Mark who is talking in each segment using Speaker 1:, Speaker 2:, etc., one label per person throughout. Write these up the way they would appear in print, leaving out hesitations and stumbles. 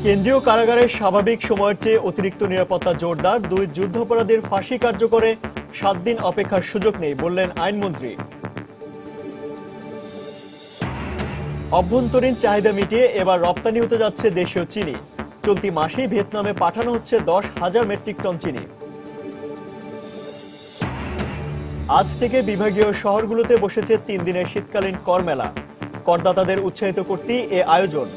Speaker 1: কেন্দ্রীয় কারাগারে স্বাভাবিক সময়ের চেয়ে অতিরিক্ত নিরাপত্তা জোরদার, দুই যুদ্ধাপরাধীর ফাঁসি কার্যকরে 7 দিন অপেক্ষার সুযোগ নেই বললেন আইনমন্ত্রী। অভ্যন্তরীণ চাহিদা মিটিয়ে এবার রপ্তানি হতে যাচ্ছে দেশীয় চিনি। চলতি মাসেই ভিয়েতনামে পাঠানো হচ্ছে 10,000 মেট্রিক টন চিনি। আজ থেকে বিভাগীয় শহরগুলোতে বসেছে 3 দিনের শীতকালীন কর মেলা। করদাতাদের উৎসাহিত করতেই এ আয়োজন।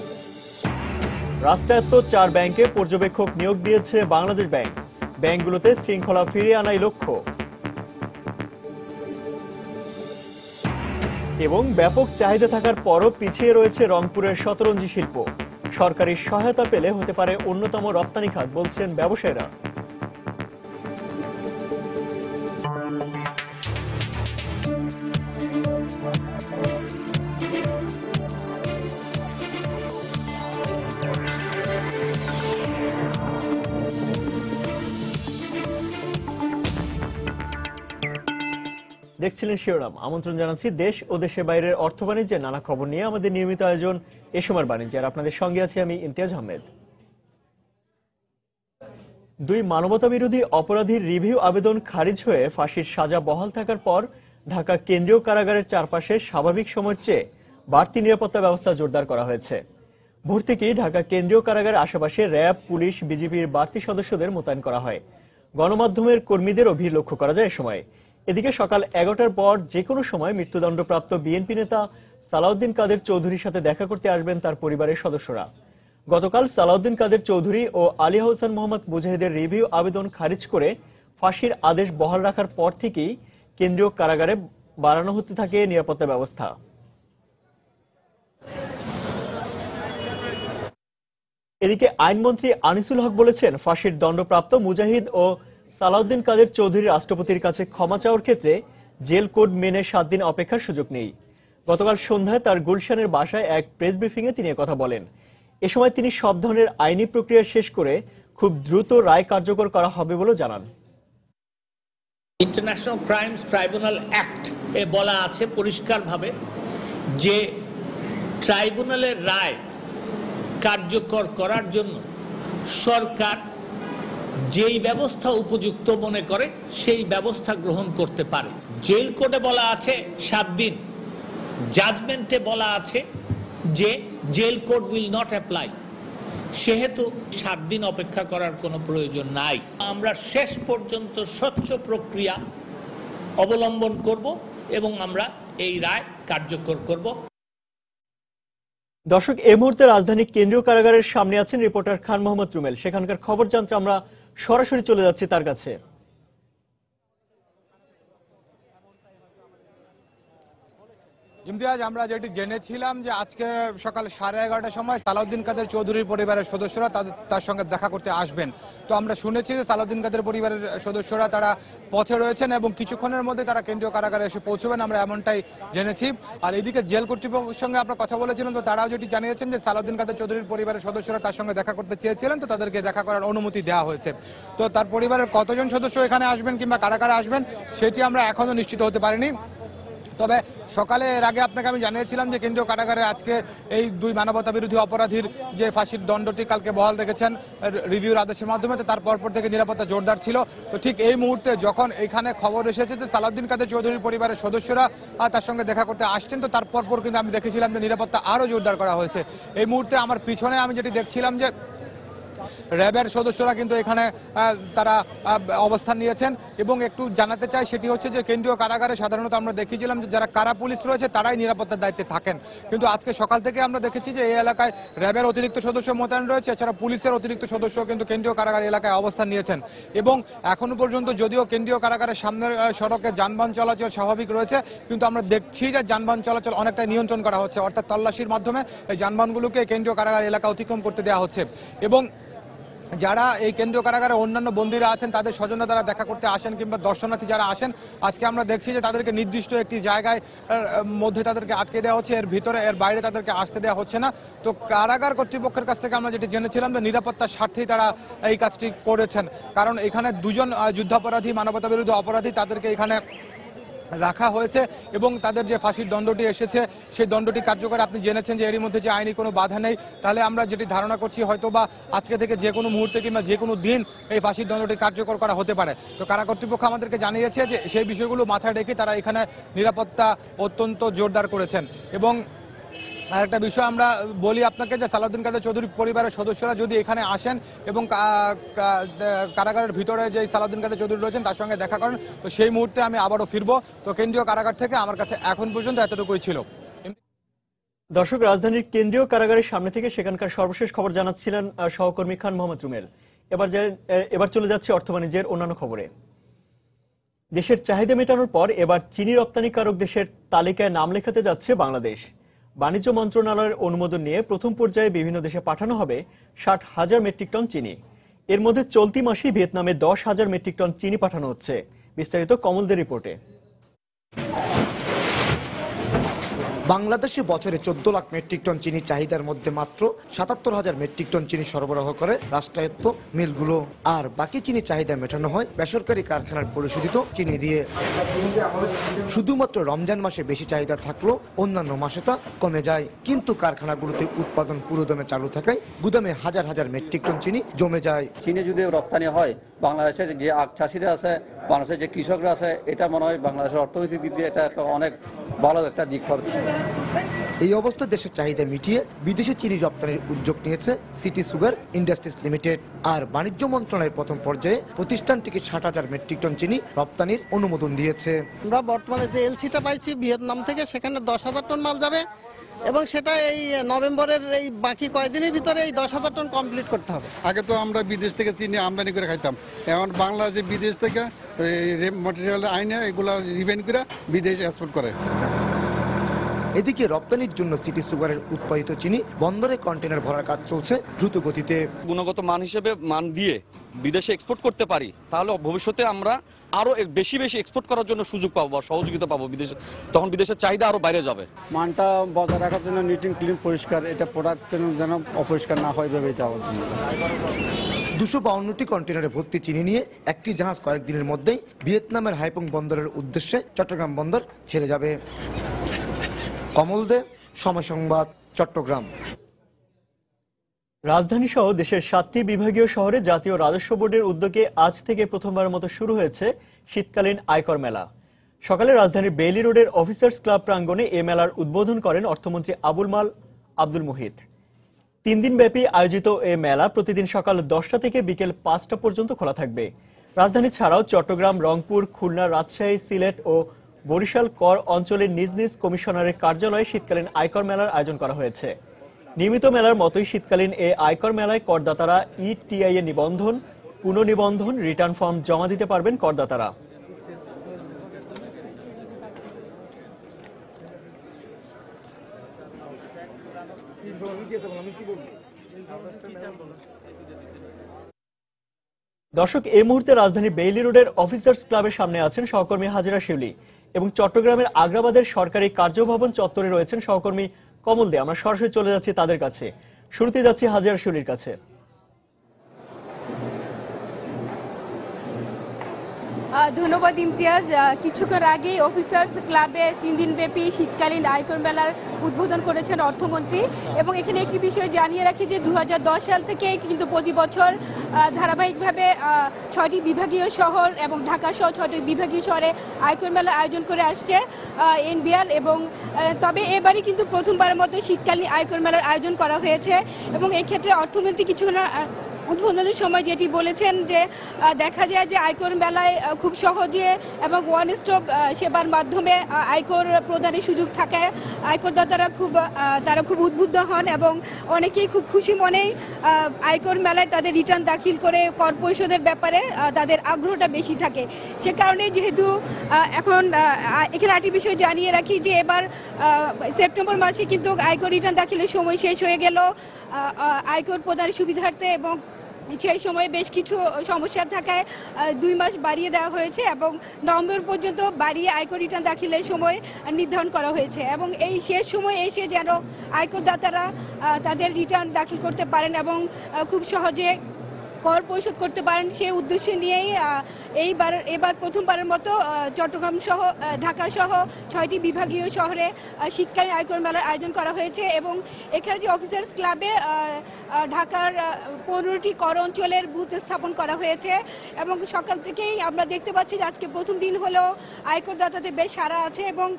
Speaker 1: রাষ্ট্রায়ত্ত 4 ব্যাংকে পর্যবেক্ষক নিয়োগ দিয়েছে বাংলাদেশ ব্যাংক। ব্যাংকগুলোতে শৃঙ্খলা ফিরিয়ে আনাই লক্ষ্য। এবং ব্যাপক চাহিদা থাকার পরও পিছিয়ে রয়েছে রংপুরের শতরঞ্জি শিল্প। সরকারি সহায়তা পেলে হতে পারে অন্যতম রপ্তানি খাত বলছেন ব্যবসায়ীরা। দেখছিলেন শিরোনাম। আমন্ত্রণ জানাচ্ছি দেশ ও দেশের বাইরের অর্থ বাণিজ্যের নানা খবর নিয়ে আমাদের নিয়মিত আয়োজন এ সময়ের বাণিজ্য। আর আপনাদের সঙ্গে আছি আমি ইমতিয়াজ আহমেদ। দুই মানবতা বিরোধী অপরাধীর রিভিউ আবেদন খারিজ হয়ে ফাঁসির সাজা বহাল থাকার পর ঢাকা কেন্দ্রীয় কারাগারের চারপাশে স্বাভাবিক সময়ের চেয়ে বাড়তি নিরাপত্তা ব্যবস্থা জোরদার করা হয়েছে। ভোর থেকেই ঢাকা কেন্দ্রীয় কারাগারের আশেপাশে র্যাব, পুলিশ, বিজিবির বাড়তি সদস্যদের মোতায়েন করা হয়। গণমাধ্যমের কর্মীদেরও ভিড় লক্ষ্য করা যায় এ সময়। এদিকে সকাল 11টার পর যে কোনো সময় মৃত্যুদণ্ডপ্রাপ্ত বিএনপি নেতা সালাউদ্দিন কাদের চৌধুরীর সাথে দেখা করতে আসবেন তার পরিবারের সদস্যরা। গতকাল সালাউদ্দিন কাদের চৌধুরী ও আলী হোসেন মোহাম্মদ মুজাহিদের রিভিউ আবেদন খারিজ করে ফাঁসির আদেশ বহাল রাখার পর থেকেই কেন্দ্রীয় কারাগারে বাড়ানো হতে থাকে নিরাপত্তা ব্যবস্থা। এদিকে আইনমন্ত্রী আনিসুল হক বলেছেন, ফাঁসির দণ্ডপ্রাপ্ত মুজাহিদ ও সালাউদ্দিন কাদের চৌধুরী রাষ্ট্রপতির কাছে ক্ষমা চাওয়ার ক্ষেত্রে জেল কোড মেনে 7 দিন অপেক্ষার সুযোগ নেই। গতকাল সন্ধ্যায় তার গুলশানের বাসায় এক প্রেস ব্রিফিংয়ে তিনি কথা বলেন। এ সময় তিনি সব ধরনের আইনি প্রক্রিয়া শেষ করে খুব দ্রুত রায় কার্যকর করা হবে বলে জানান।
Speaker 2: ইন্টারন্যাশনাল ক্রাইমস ট্রাইব্যুনাল অ্যাক্ট এ বলা আছে পরিষ্কারভাবে যে ট্রাইব্যুনালের রায় কার্যকর করার জন্য সরকার যেই ব্যবস্থা উপযুক্ত মনে করে সেই ব্যবস্থা গ্রহণ করতে পারে। জেল কোডে বলা আছে 7 দিন, জাজমেন্টে বলা আছে যে jail code will not apply, সেহেতু 7 দিন অপেক্ষা করার কোনো প্রয়োজন নাই। আমরা শেষ পর্যন্ত স্বচ্ছ প্রক্রিয়া অবলম্বন করব এবং আমরা এই রায় কার্যকর করব।
Speaker 1: দর্শক, এই মুহূর্তে রাজধানী কেন্দ্রীয় কারাগারের সামনে আছেন রিপোর্টার খান মোহাম্মদ রুমেল। সেখানকার খবর জানতে আমরা সরাসরি চলে যাচ্ছি তার কাছে।
Speaker 3: ইমতিয়াজ, আমরা যেটি জেনেছিলাম যে আজকে সকাল 11:30টার সময় সালাউদ্দিন কাদের চৌধুরীর পরিবারের সদস্যরা তার সঙ্গে দেখা করতে আসবেন। তো আমরা শুনেছি যে সালাউদ্দিন কাদের পরিবারের সদস্যরা তারা পথে রয়েছেন এবং কিছুক্ষণের মধ্যে তারা কেন্দ্রীয় কারাগারে এসে পৌঁছবেন, আমরা এমনটাই জেনেছি। আর এদিকে জেল কর্তৃপক্ষের সঙ্গে আমরা কথা বলেছিলাম, তো তারাও যেটি জানিয়েছেন যে সালাউদ্দিন কাদের চৌধুরীর পরিবারের সদস্যরা তার সঙ্গে দেখা করতে চেয়েছিলেন, তো তাদেরকে দেখা করার অনুমতি দেওয়া হয়েছে। তো তার পরিবারের কতজন সদস্য এখানে আসবেন কিংবা কারাগারে আসবেন সেটি আমরা এখনো নিশ্চিত হতে পারিনি। তবে সকালে এর আগে আপনাকে আমি জানিয়েছিলাম যে কেন্দ্রীয় কারাগারে আজকে এই দুই মানবতা বিরোধী অপরাধীর যে ফাঁসির দণ্ডটি কালকে বহাল রেখেছেন রিভিউর আদেশের মাধ্যমে, তো তার পরপর থেকে নিরাপত্তা জোরদার ছিল। তো ঠিক এই মুহূর্তে যখন এখানে খবর এসেছে যে সালাউদ্দিন কাদের চৌধুরীর পরিবারের সদস্যরা তার সঙ্গে দেখা করতে আসছেন, তো তার পরপর কিন্তু আমি দেখেছিলাম যে নিরাপত্তা আরও জোরদার করা হয়েছে। এই মুহূর্তে আমার পিছনে আমি যেটি দেখছিলাম যে র্যাবের সদস্যরা কিন্তু এখানে তারা অবস্থান নিয়েছেন। এবং একটু জানাতে চাই সেটি হচ্ছে যে কেন্দ্রীয় কারাগারে সাধারণত আমরা দেখেছিলাম যে যারা কারা পুলিশ রয়েছে তারাই নিরাপত্তার দায়িত্বে থাকেন, কিন্তু আজকে সকাল থেকে আমরা দেখেছি যে এই এলাকায় র্যাবের অতিরিক্ত সদস্য মোতায়েন রয়েছে, এছাড়া পুলিশের অতিরিক্ত সদস্য কিন্তু কেন্দ্রীয় কারাগার এলাকায় অবস্থান নিয়েছেন। এবং এখনো পর্যন্ত যদিও কেন্দ্রীয় কারাগারের সামনের সড়কে যানবাহন চলাচল স্বাভাবিক রয়েছে, কিন্তু আমরা দেখছি যে যানবাহন চলাচল অনেকটাই নিয়ন্ত্রণ করা হচ্ছে, অর্থাৎ তল্লাশির মাধ্যমে এই যানবাহনগুলোকে কেন্দ্রীয় কারাগার এলাকা অতিক্রম করতে দেওয়া হচ্ছে। এবং যারা এই কেন্দ্রীয় কারাগারে অন্যান্য বন্দীরা আছেন তাদের স্বজনরা তারা দেখা করতে আসেন কিংবা দর্শনার্থী যারা আসেন, আজকে আমরা দেখছি যে তাদেরকে নির্দিষ্ট একটি জায়গায় মধ্যে তাদেরকে আটকে দেওয়া হচ্ছে, এর ভিতরে এর বাইরে তাদেরকে আসতে দেওয়া হচ্ছে না। তো কারাগার কর্তৃপক্ষের কাছ থেকে আমরা যেটি জেনেছিলাম যে নিরাপত্তার স্বার্থেই তারা এই কাজটি করেছেন, কারণ এখানে দুজন যুদ্ধাপরাধী মানবতা বিরোধী অপরাধী তাদেরকে এখানে রাখা হয়েছে এবং তাদের যে ফাঁসির দণ্ডটি এসেছে সেই দণ্ডটি কার্যকর। আপনি জেনেছেন যে এরই মধ্যে যে আইনি কোনো বাধা নেই, তাহলে আমরা যেটি ধারণা করছি হয়তো বা আজকে থেকে যে কোনো মুহূর্তে কিংবা যে কোনো দিন এই ফাঁসির দণ্ডটি কার্যকর করা হতে পারে। তো কারা কর্তৃপক্ষ আমাদেরকে জানিয়েছে যে সেই বিষয়গুলো মাথায় রেখে তারা এখানে নিরাপত্তা অত্যন্ত জোরদার করেছেন। এবং আরেকটা বিষয় আমরা বলি আপনাকে যে সালাউদ্দিন কাদের চৌধুরী পরিবারের সদস্যরা যদি এখানে আসেন এবং কারাগারের ভিতরে যে সালাউদ্দিন কাদের চৌধুরী রয়েছেন তার সঙ্গে দেখা করেন, তো সেই মুহূর্তে আমি আবারও ফিরবো। তো কেন্দ্রীয় কারাগার থেকে আমার কাছে এখন পর্যন্ত এতটুকুই ছিল।
Speaker 1: দর্শক, রাজধানীর কেন্দ্রীয় কারাগারের সামনে থেকে সেখানকার সর্বশেষ খবর জানাচ্ছিলেন সহকর্মী খান মোহাম্মদ রুমেল। এবার চলে যাচ্ছে অর্থ বাণিজ্যের অন্যান্য খবরে। দেশের চাহিদা মেটানোর পর এবার চিনি রপ্তানিকারক দেশের তালিকায় নাম লেখাতে যাচ্ছে বাংলাদেশ। বাণিজ্য মন্ত্রণালয়ের অনুমোদন নিয়ে প্রথম পর্যায়ে বিভিন্ন দেশে পাঠানো হবে 60,000 মেট্রিক টন চিনি। এর মধ্যে চলতি মাসেই ভিয়েতনামে 10,000 মেট্রিক টন চিনি পাঠানো হচ্ছে। বিস্তারিত কমলদের রিপোর্টে।
Speaker 4: বাংলাদেশে বছরে 14 লাখ মেট্রিক টন চিনি চাহিদার মধ্যে মাত্র 77,000 মেট্রিক টন চিনি সরবরাহ করে রাষ্ট্রায়ত্ত মিলগুলো, আর বাকি চিনি চাহিদা মেটানো হয় বেসরকারি কারখানার পরিশোধিত চিনি দিয়ে। শুধুমাত্র রমজান মাসে বেশি চাহিদা থাকলেও অন্যান্য মাসে তা কমে যায়, কিন্তু কারখানাগুলোতে উৎপাদন পুরোদমে চালু থাকায় গুদামে হাজার হাজার মেট্রিক টন চিনি জমে যায়।
Speaker 5: চিনি যদি রপ্তানি হয়, বাংলাদেশের যে আখ চাষিরা আছে, বাংলাদেশের যে কৃষকরা আছে, এটা মনে হয় বাংলাদেশের অর্থনৈতিক দিক দিয়ে এটা একটা অনেক ভালো একটা দিক হবে।
Speaker 4: এই অবস্থায় দেশের চাহিদা মিটিয়ে বিদেশে চিনি রপ্তানির উদ্যোগ নিয়েছে সিটি সুগার ইন্ডাস্ট্রিজ লিমিটেড। আর বাণিজ্য মন্ত্রণালয়ের প্রথম পর্যায়ে প্রতিষ্ঠানটিকে 60,000 মেট্রিক টন চিনি রপ্তানির অনুমোদন দিয়েছে।
Speaker 6: আমরা বর্তমানে যে এলসিটা পাইছি ভিয়েতনাম থেকে, সেখানে 10,000 টন মাল যাবে এবং সেটা এই নভেম্বরের এই বাকি কয়েকদিনের ভিতরে এই 10,000 টন কমপ্লিট করতে হবে।
Speaker 7: আগে তো আমরা বিদেশ থেকে চিনি আমদানি করে খাইতাম, এখন বাংলাদেশে বিদেশ থেকে ম্যাটেরিয়াল আইনে এগুলো রিভেন করে বিদেশে এক্সপোর্ট করে।
Speaker 4: এদিকে রপ্তানির জন্য সিটি সুগারের উৎপাদিত চিনি বন্দরে কন্টেনার ভরার কাজ চলছে দ্রুত গতিতে।
Speaker 8: গুণগত মান হিসেবে মান দিয়ে বিদেশে এক্সপোর্ট করতে পারি, তাহলে ভবিষ্যতে আমরা আরো বেশি বেশি এক্সপোর্ট করার জন্য সুযোগ পাবো বা সহযোগিতা পাবো বিদেশে, তখন বিদেশের চাহিদা আরো বাইরে যাবে।
Speaker 9: মানটা বজায় রাখার জন্য নিটিং ক্লিন পরিষ্কার, এটা প্রোডাক্ট যেন অপরিষ্কার না হয় ভেবে যাওয়ার জন্য।
Speaker 4: 252টি কন্টেনারে ভর্তি চিনি নিয়ে একটি জাহাজ কয়েকদিনের মধ্যেই ভিয়েতনামের হাইপং বন্দরের উদ্দেশ্যে চট্টগ্রাম বন্দর ছেড়ে যাবে। কমল দে, সময় সংবাদ, চট্টগ্রাম।
Speaker 1: রাজধানী সহ দেশের 7টি বিভাগীয় শহরে জাতীয় রাজস্ব বোর্ডের উদ্যোগে আজ থেকে প্রথমবারের মতো শুরু হয়েছে শীতকালীন আয়কর মেলা। সকালে রাজধানীর বেইলি রোডের অফিসার্স ক্লাব প্রাঙ্গণে এ মেলার উদ্বোধন করেন অর্থমন্ত্রী আবুল মাল আব্দুল মুহিত। 3 দিনব্যাপী আয়োজিত এ মেলা প্রতিদিন সকাল 10টা থেকে বিকেল 5টা পর্যন্ত খোলা থাকবে। রাজধানী ছাড়াও চট্টগ্রাম, রংপুর, খুলনা, রাজশাহী, সিলেট ও বরিশাল কর অঞ্চলের নিজ নিজ কমিশনারের কার্যালয়ে শীতকালীন আয়কর মেলার আয়োজন করা হয়েছে। নিয়মিত মেলার মতোই শীতকালীন এ আয়কর মেলায় করদাতারা ইটিআই এ নিবন্ধন, পুনঃনিবন্ধন, রিটার্ন ফর্ম জমা দিতে পারবেন করদাতারা। দর্শক, এই মুহূর্তে রাজধানী বেইলি রোডের অফিসার্স ক্লাবের সামনে আছেন সহকর্মী হাজিরা শিউলি এবং চট্টগ্রামের আগ্রাবাদের সরকারি কার্যভবন চত্বরে রয়েছেন সহকর্মী কমল দে। আমরা সরাসরি চলে যাচ্ছি তাদের কাছে। শুরুতে যাচ্ছি হাজিরা শিউলির কাছে।
Speaker 10: ধন্যবাদ ইমতিয়াজ। কিছুক্ষণ আগে অফিসার্স ক্লাবে 3 দিনব্যাপী শীতকালীন আয়কর মেলার উদ্বোধন করেছেন অর্থমন্ত্রী। এবং এখানে একটি বিষয় জানিয়ে রাখি যে 2010 সাল থেকে কিন্তু প্রতি বছর ধারাবাহিকভাবে 6টি বিভাগীয় শহর এবং ঢাকা সহ 6টি বিভাগীয় শহরে আয়কর মেলা আয়োজন করে আসছে এনবিআর। এবং তবে এবারই কিন্তু প্রথমবারের মতো শীতকালীন আয়কর মেলার আয়োজন করা হয়েছে। এবং এই ক্ষেত্রে অর্থমন্ত্রী কিছুক্ষণ উদ্বোধনের সময় যেটি বলেছেন যে দেখা যায় যে আয়কর মেলায় খুব সহজে এবং ওয়ান স্টপ সেবার মাধ্যমে আয়কর প্রদানের সুযোগ থাকায় আয়করদাতারা তারা খুব উদ্বুদ্ধ হন এবং অনেকেই খুব খুশি মনেই আয়কর মেলায় তাদের রিটার্ন দাখিল করে কর পরিশোধের ব্যাপারে তাদের আগ্রহটা বেশি থাকে। সে কারণে যেহেতু এখন এখানে আরেকটি বিষয় জানিয়ে রাখি যে এবার সেপ্টেম্বর মাসে কিন্তু আয়কর রিটার্ন দাখিলের সময় শেষ হয়ে গেল আয়কর প্রদানের সুবিধার্থে, এবং সেই সময়ে বেশ কিছু সমস্যা থাকায় 2 মাস বাড়িয়ে দেওয়া হয়েছে এবং নভেম্বর পর্যন্ত বাড়িয়ে আয়কর রিটার্ন দাখিলের সময় নির্ধারণ করা হয়েছে। এবং এই শেষ সময় এসে যেন আয়করদাতারা তাদের রিটার্ন দাখিল করতে পারেন এবং খুব সহজে কর পরিশোধ করতে পারেন সেই উদ্দেশ্য নিয়েই এবার প্রথমবারের মতো চট্টগ্রাম সহ ঢাকা সহ 6টি বিভাগীয় শহরে শীতকালীন আয়কর মেলার আয়োজন করা হয়েছে এবং এখানে যে অফিসার্স ক্লাবে ঢাকার 15টি কর অঞ্চলের বুথ স্থাপন করা হয়েছে এবং সকাল থেকেই আমরা দেখতে পাচ্ছি যে আজকে প্রথম দিন হলেও আয়করদাতাদের বেশ সাড়া আছে এবং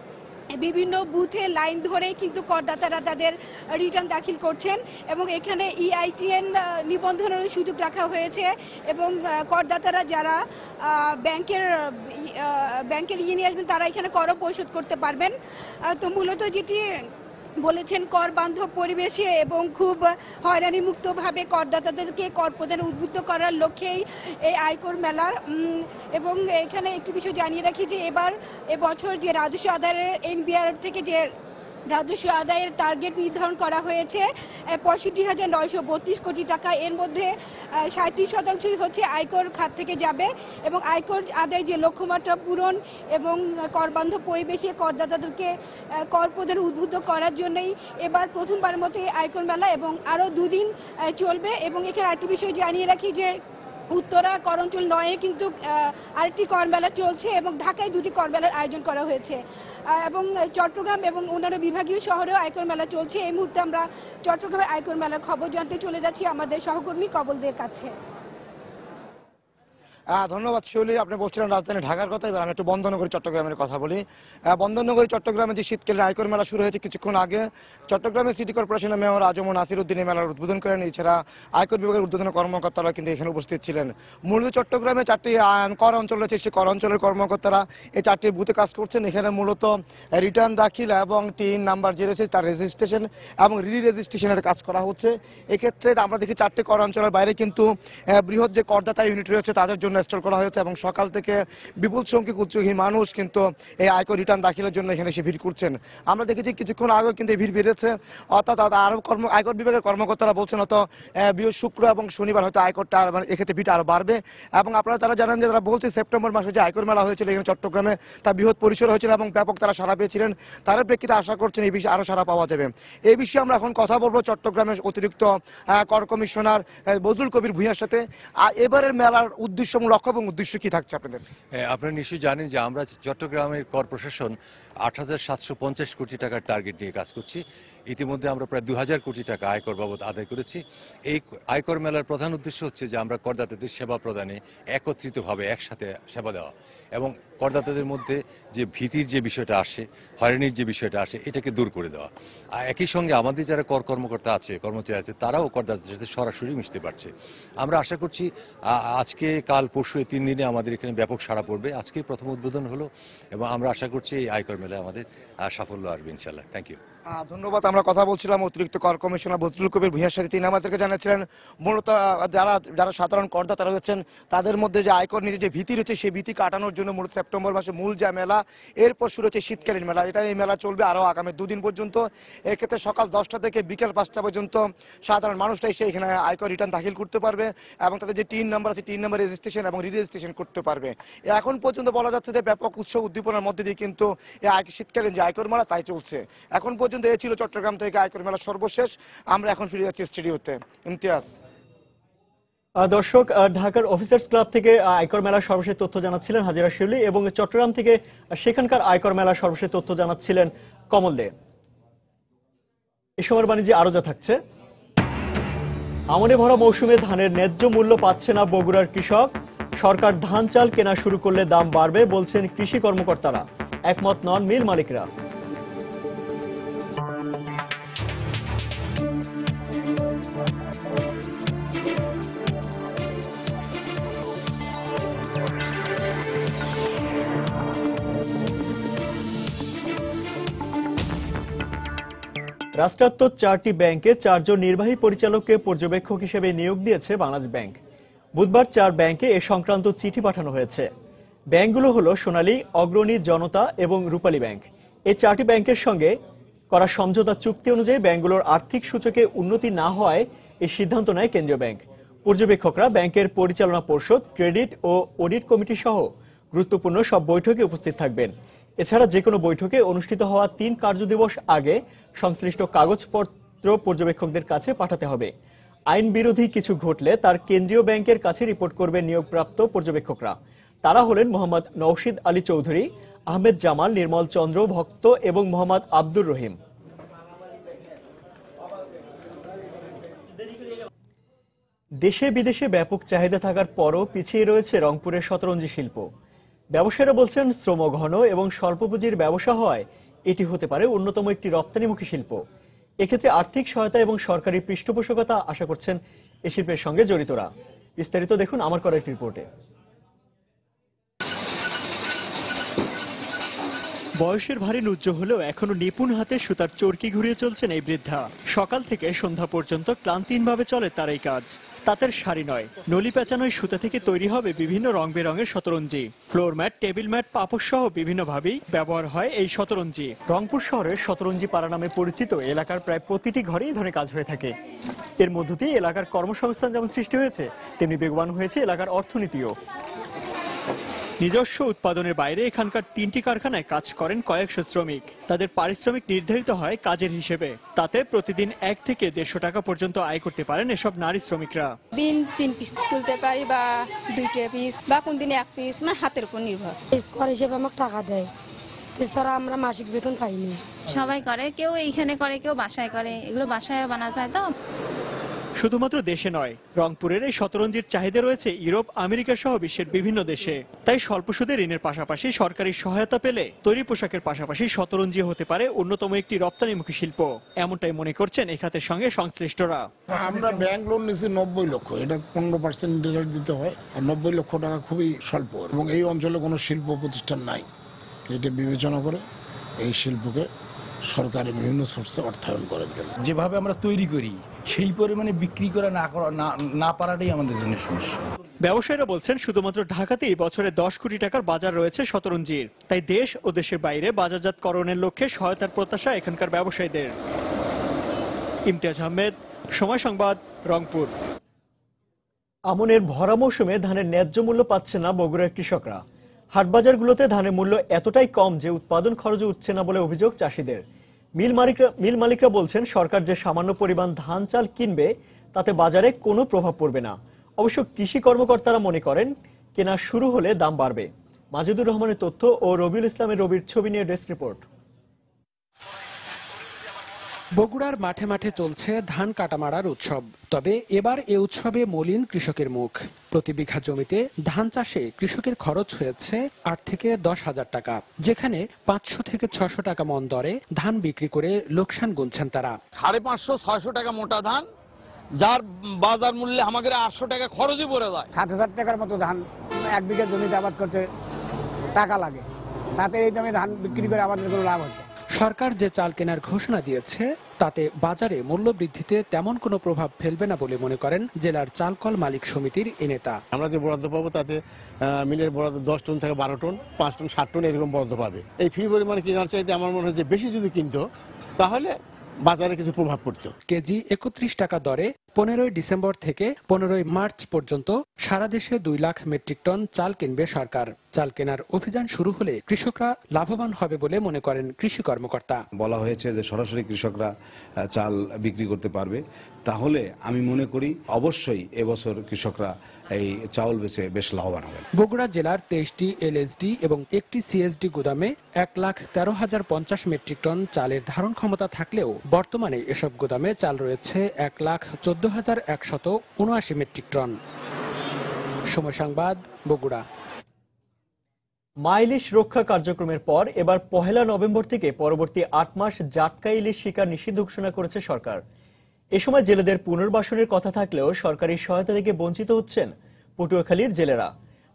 Speaker 10: বিভিন্ন বুথে লাইন ধরেই কিন্তু করদাতারা তাদের রিটার্ন দাখিল করছেন এবং এখানে EITN নিবন্ধনের সুযোগ রাখা হয়েছে এবং করদাতারা যারা ব্যাংকের নিয়ে আসবেন তারা এখানে করও পরিশোধ করতে পারবেন। তো মূলত যেটি বলেছেন কর বান্ধব পরিবেশে এবং খুব হয়রানি মুক্তভাবে করদাতাদেরকে কর প্রদানে উদ্বুদ্ধ করার লক্ষ্যেই এই আয়কর মেলা এবং এখানে একটি বিষয় জানিয়ে রাখি যে এবছর যে রাজস্ব আদায়ের NBR থেকে যে রাজস্ব আদায়ের টার্গেট নির্ধারণ করা হয়েছে 65,932 কোটি টাকা, এর মধ্যে 37% হচ্ছে আয়কর খাত থেকে যাবে এবং আয়কর আদায় যে লক্ষ্যমাত্রা পূরণ এবং করবান্ধব পরিবেশে করদাতাদেরকে কর প্রদানে উদ্বুদ্ধ করার জন্যই এবার প্রথমবারের মতো এই আয়কর মেলা এবং আরও 2 দিন চলবে এবং এখানে আরেকটি বিষয় জানিয়ে রাখি যে উত্তরা কর অঞ্চল 9-এ কিন্তু আরেকটি কর মেলা চলছে এবং ঢাকায় 2টি কর মেলার আয়োজন করা হয়েছে এবং চট্টগ্রাম এবং অন্যান্য বিভাগীয় শহরেও আয়কর মেলা চলছে। এই মুহূর্তে আমরা চট্টগ্রামের আয়কর মেলার খবর জানতে চলে যাচ্ছি আমাদের সহকর্মী কবলদের কাছে।
Speaker 4: ধন্যবাদ শিউলি, আপনি বলছিলেন রাজধানী ঢাকার কথা, এবার আমি একটু বন্দরনগরী চট্টগ্রামের কথা বলি। বন্দরনগরী চট্টগ্রামে যে শীতকালীন আয়কর মেলা শুরু হয়েছে কিছুক্ষণ আগে, চট্টগ্রামের সিটি কর্পোরেশনের মেয়র আজম নাসির উদ্দিন এই মেলার উদ্বোধন করেন। এছাড়া আয়কর বিভাগের উদ্বোধন কর্মকর্তারা কিন্তু এখানে উপস্থিত ছিলেন। মূলত চট্টগ্রামে 4টি কর অঞ্চল রয়েছে, সেই কর অঞ্চলের কর্মকর্তারা এই 4টি বুথে কাজ করছেন। এখানে মূলত রিটার্ন দাখিল এবং টিন নাম্বার যে রয়েছে তার রেজিস্ট্রেশন এবং রেজিস্ট্রেশনের কাজ করা হচ্ছে। এক্ষেত্রে আমরা দেখি 4টি কর অঞ্চলের বাইরে কিন্তু বৃহৎ যে করদাতা ইউনিট রয়েছে তাদের জন্য ইনস্টল করা হয়েছে এবং সকাল থেকে বিপুল সংখ্যক উদ্যোগী মানুষ কিন্তু এই আয়কর রিটার্ন দাখিলের জন্য এখানে এসে ভিড় করছেন। আমরা দেখেছি কিছুক্ষণ আগেও কিন্তু এই ভিড় বেড়েছে, অর্থাৎ আরো আয়কর বিভাগের কর্মকর্তারা বলছেন হয়তো শুক্র এবং শনিবার হয়তো আয়করটা এক্ষেত্রে ভিড় আরো বাড়বে এবং আপনারা তারা জানেন যে তারা বলছে সেপ্টেম্বর মাসে যে আয়কর মেলা হয়েছিল এখানে চট্টগ্রামে তা বৃহৎ পরিসর হয়েছিল এবং ব্যাপক তারা সাড়া পেয়েছিলেন। তার প্রেক্ষিতে আশা করছেন এই বিষয়ে আরো সাড়া পাওয়া যাবে। এই বিষয়ে আমরা এখন কথা বলবো চট্টগ্রামের অতিরিক্ত কর কমিশনার বজলুল কবির ভূঁইয়ার সাথে। এবারের মেলার উদ্দেশ্য, লক্ষ্য এবং উদ্দেশ্য কি থাকছে আপনাদের?
Speaker 11: আপনারা নিশ্চয়ই জানেন যে আমরা চট্টগ্রামের কর প্রশাসন 8,750 কোটি টাকার টার্গেট নিয়ে কাজ করছি। ইতিমধ্যে আমরা প্রায় 2,000 কোটি টাকা আয়কর বাবদ আদায় করেছি। এই আয়কর মেলার প্রধান উদ্দেশ্য হচ্ছে যে আমরা করদাতাদের সেবা প্রদানে একত্রিতভাবে একসাথে সেবা দেওয়া এবং করদাতাদের মধ্যে যে ভীতির যে বিষয়টা আসে, হয়রানির যে বিষয়টা আসে, এটাকে দূর করে দেওয়া। একই সঙ্গে আমাদের যারা কর কর্মকর্তা আছে, কর্মচারী আছে, তারাও করদাতাদের সাথে সরাসরি মিশতে পারছে। আমরা আশা করছি আজকে কাল পরশু এই 3 দিনে আমাদের এখানে ব্যাপক সাড়া পড়বে। আজকেই প্রথম উদ্বোধন হলো এবং আমরা আশা করছি এই আয়কর মেলায় আমাদের সাফল্য আসবে ইনশাল্লাহ। Thank you.
Speaker 4: ধন্যবাদ। আমরা কথা বলছিলাম অতিরিক্ত কর কমিশনার বজলুল কবির ভূঁইয়ার সাথে। তিনি আমাদেরকে জানিয়েছিলেন মূলত যারা সাধারণ করদাতা রয়েছেন তাদের মধ্যে যে আয়কর নীতি যে ভীতি রয়েছে সেই ভীতি কাটানোর জন্য মূলত সেপ্টেম্বর মাসে মূল যে মেলা, এরপর শুরু হচ্ছে শীতকালীন মেলা। এই মেলা চলবে আরও আগামী 2 দিন পর্যন্ত। এক্ষেত্রে সকাল 10টা থেকে বিকেল 5টা পর্যন্ত সাধারণ মানুষরা এসে এখানে আয়কর রিটার্ন দাখিল করতে পারবে এবং তাদের যে টিন নাম্বার আছে টিন নাম্বার রেজিস্ট্রেশন এবং রেজিস্ট্রেশন করতে পারবে। এখন পর্যন্ত বলা যাচ্ছে যে ব্যাপক উৎসব উদ্দীপনার মধ্যে দিয়ে কিন্তু এই শীতকালীন যে আয়কর মেলা তাই চলছে। এখন পর্যন্ত এ ছিল চট্টগ্রাম থেকে আয়কর মেলা সর্বশেষ। আমরা এখন ফিরে যাচ্ছি স্টুডিওতে। ইমতিয়াজ।
Speaker 1: দর্শক, ঢাকার অফিসার্স ক্লাব থেকে আয়কর মেলার সর্বশেষ তথ্য জানাচ্ছিলেন হাজিরা শিউলি এবং চট্টগ্রাম থেকে সেখানকার আয়কর মেলার সর্বশেষ তথ্য জানাচ্ছিলেন কমল দে। এই সময়ের বাণিজ্যে আরো যা থাকছে। আমনে ভরা মৌসুমে ধানের ন্যায্য মূল্য পাচ্ছে না বগুড়ার কৃষক। সরকার ধান চাল কেনা শুরু করলে দাম বাড়বে বলছেন কৃষি কর্মকর্তারা, একমত নন মিল মালিকরা। রাষ্ট্রায়ত্ত 4টি ব্যাংকে 4 জন নির্বাহী পরিচালককে পর্যবেক্ষক হিসেবে নিয়োগ দিয়েছে বাংলাদেশ ব্যাংক। বুধবার 4 ব্যাংকে এ সংক্রান্ত চিঠি পাঠানো হয়েছে। ব্যাংকগুলো হলো সোনালী, অগ্রণী, জনতা এবং রূপালী ব্যাংক। এই 4টি ব্যাংকের সঙ্গে করা সমঝোতা চুক্তি অনুযায়ী ব্যাংকগুলোর আর্থিক সূচকে উন্নতি না হয় এই সিদ্ধান্ত নেয় কেন্দ্রীয় ব্যাংক। পর্যবেক্ষকরা ব্যাংকের পরিচালনা পর্ষদ, ক্রেডিট ও অডিট কমিটি সহ গুরুত্বপূর্ণ সব বৈঠকে উপস্থিত থাকবেন। এছাড়া যে কোনো বৈঠকে অনুষ্ঠিত হওয়া 3 কার্যদিবস আগে সংশ্লিষ্ট কাগজপত্র পর্যবেক্ষকদের কাছে পাঠাতে হবে। আইন বিরোধী কিছু ঘটলে তার কেন্দ্রীয় ব্যাংকের কাছে রিপোর্ট করবে নিয়োগপ্রাপ্ত পর্যবেক্ষকরা। তারা হলেন মোহাম্মদ নওশিদ আলী চৌধুরী, আহমেদ জামাল, নির্মল চন্দ্র ভক্ত এবং মোহাম্মদ আব্দুর রহিম। দেশে বিদেশে ব্যাপক চাহিদা থাকার পরও পিছিয়ে রয়েছে রংপুরের শতরঞ্জি শিল্প। ব্যবসায়ীরা বলছেন, শ্রমঘন এবং স্বল্প পুঁজির ব্যবসা হয় এটি হতে পারে অন্যতম একটি রপ্তানিমুখী শিল্প। এক্ষেত্রে আর্থিক সহায়তা এবং সরকারি পৃষ্ঠপোষকতা আশা করছেন এই শিল্পের সঙ্গে জড়িতরা। বিস্তারিত দেখুন আমার করা একটি রিপোর্টে। বয়সের ভারী নুজ্জ হলেও এখনো নিপুণ হাতে সুতার চরকি ঘুরিয়ে চলছেন এই বৃদ্ধা। সকাল থেকে সন্ধ্যা পর্যন্ত ক্লান্তিহীনভাবে চলে তার এই কাজ। তাঁতের শাড়ি নয়, নলি পেঁচানোয় সুতা থেকে তৈরি হবে বিভিন্ন রং বেরঙের শতরঞ্জি। ফ্লোর ম্যাট, টেবিল ম্যাট, পাপোশ সহ বিভিন্নভাবেই ব্যবহার হয় এই শতরঞ্জি। রংপুর শহরের শতরঞ্জি পাড়া নামে পরিচিত এলাকার প্রায় প্রতিটি ঘরে এই ধরনের কাজ হয়ে থাকে। এর মধ্য দিয়ে এলাকার কর্মসংস্থান যেমন সৃষ্টি হয়েছে, তেমনি বেগবান হয়েছে এলাকার অর্থনীতিও। নিজস্ব উৎপাদনের বাইরে এখানকার 3টি কারখানায় কাজ করেন কয়েকশো শ্রমিক। তাদের পারিশ্রমিক নির্ধারিত হয় কাজের হিসেবে। তাতে প্রতিদিন 1 থেকে 150 টাকা পর্যন্ত আয় করতে পারেন এসব নারী শ্রমিকরা।
Speaker 12: দিন 3 পিস তুলতে পারি বা 2 পিস বা কোন দিনে 1 পিস, মানে হাতের উপর নির্ভর।
Speaker 13: স্কোয়ার হিসেবে আমাকে টাকা দেয়, এছাড়া আমরা মাসিক বেতন পাইনি।
Speaker 12: সবাই করে, কেউ এইখানে করে, কেউ বাসায় করে। এগুলো বাসায় বানা যায় তো।
Speaker 1: শুধুমাত্র দেশে নয়, রংপুরের এই শতরঞ্জির চাহিদা রয়েছে ইউরোপ, আমেরিকা সহ বিশ্বের বিভিন্ন দেশে। তাই স্বল্প সুদে ঋণের পাশাপাশি সরকারি সহায়তা পেলে তৈরি পোশাকের পাশাপাশি শতরঞ্জি হতে পারে অন্যতম একটি রপ্তানিমুখী শিল্প। এমনটাই মনে করছেন এই খাতের সঙ্গে সংশ্লিষ্টরা।
Speaker 14: আমরা ব্যাংক লোন নিয়েছি 90 লক্ষ, এটা 15% ইন্টারেস্ট দিতে হয়। আর 90 লক্ষ টাকা খুবই স্বল্প, এবং এই অঞ্চলে কোনো শিল্প প্রতিষ্ঠান নাই। এটা বিবেচনা করে এই শিল্পকে সরকারের বিভিন্ন সোর্সে অর্থায়ন করার জন্য
Speaker 15: যেভাবে আমরা তৈরি করি সেই পরিমাণে বিক্রি করা না পারাটাই আমাদের জন্য সমস্যা।
Speaker 1: ব্যবসায়ীরা বলছেন, শুধুমাত্র ঢাকাতেই বছরে 10 কোটি টাকার বাজার রয়েছে শতরঞ্জির। তাই দেশ ও দেশের বাইরে বাজারজাতকরণের লক্ষ্যে সহায়তার প্রত্যাশা এখানকার ব্যবসায়ীদের। ইমতিয়াজ আহমেদ, সময় সংবাদ, রংপুর। আমনের ভরা মৌসুমে ধানের ন্যায্য মূল্য পাচ্ছে না বগুড়ার কৃষকরা। হাটবাজারগুলোতে ধানের মূল্য এতটাই কম যে উৎপাদন খরচ উঠছে না বলে অভিযোগ চাষিদের। মিল মালিকরা বলছেন, সরকার যে সামান্য পরিমাণ ধান চাল কিনবে তাতে বাজারে কোনো প্রভাব পড়বে না। অবশ্য কৃষি কর্মকর্তারা মনে করেন, কেনা শুরু হলে দাম বাড়বে। মাজেদুর রহমানের তথ্য ও রবিউল ইসলামের রবির ছবি নিয়ে ডেস্ক রিপোর্ট।
Speaker 16: বগুড়ার মাঠে মাঠে চলছে ধান কাটামারার উৎসব। তবে এবার এ উৎসবে মলিন কৃষকের মুখ। প্রতি বিঘা জমিতে ধান চাষে কৃষকের খরচ হয়েছে 8 থেকে 10 হাজার টাকা, যেখানে 500 থেকে 600 টাকা মন দরে ধান বিক্রি করে লোকসান গুনছেন তারা।
Speaker 17: 550-600 টাকা মোটা ধান, যার বাজার মূল্যে আমাদের 800 টাকা খরচই পড়ে যায়।
Speaker 18: 7,000 টাকার মতো ধান 1 বিঘা জমিতে আবাদ করতে টাকা লাগে, তাতে এই জমি ধান বিক্রি করে আমাদের কোনো লাভ হচ্ছে।
Speaker 16: সরকার যে চাল কেনার ঘোষণা দিয়েছে তাতে বাজারে মূল্য বৃদ্ধিতে তেমন কোনো প্রভাব ফেলবে না বলে মনে করেন জেলার চালকল মালিক সমিতির এ নেতা।
Speaker 19: আমরা যে বরাদ্দ পাবো তাতে মিলের বরাদ্দ 10 টন থেকে 12 টন, 5 টন 60 টন এরকম বরাদ্দ পাবে। এই ফি পরিমাণে কেনার চাইতে আমার মনে হয় যে বেশি যদি কিনতো তাহলে বাজারে কিছু প্রভাব পড়তো।
Speaker 16: কেজি 31 টাকা দরে 15 ডিসেম্বর থেকে 15 মার্চ পর্যন্ত সারা দেশে 2 লাখ মেট্রিক টন চাল কিনবে সরকার। চাল কেনার অভিযান শুরু হলে কৃষকরা লাভবান হবে বলে মনে করেন কৃষি কর্মকর্তা।
Speaker 20: বলা হয়েছে যে সরাসরি কৃষকরা চাল বিক্রি করতে পারবে, তাহলে আমি মনে করি অবশ্যই এবছর কৃষকরা এই চাউল বেচে বেশ লাভবান হবে।
Speaker 16: বগুড়া জেলার 23টি এলএসডি এবং একটি সিএসডি গুদামে 1,13,050 মেট্রিক টন চালের ধারণ ক্ষমতা থাকলেও বর্তমানে এসব গুদামে চাল রয়েছে 1,14,179 মেট্রিক টন। সময় সংবাদ, বগুড়া।
Speaker 1: মা ইলিশ রক্ষা কার্যক্রমের পর এবার 1 নভেম্বর থেকে পরবর্তী 8 মাস জাটকা ইলিশ শিকার নিষিদ্ধ ঘোষণা করেছে সরকার। এ সময় জেলেদের পুনর্বাসনের কথা থাকলেও সরকারি সহায়তা থেকে বঞ্চিত হচ্ছেন পটুয়াখালীর জেলেরা।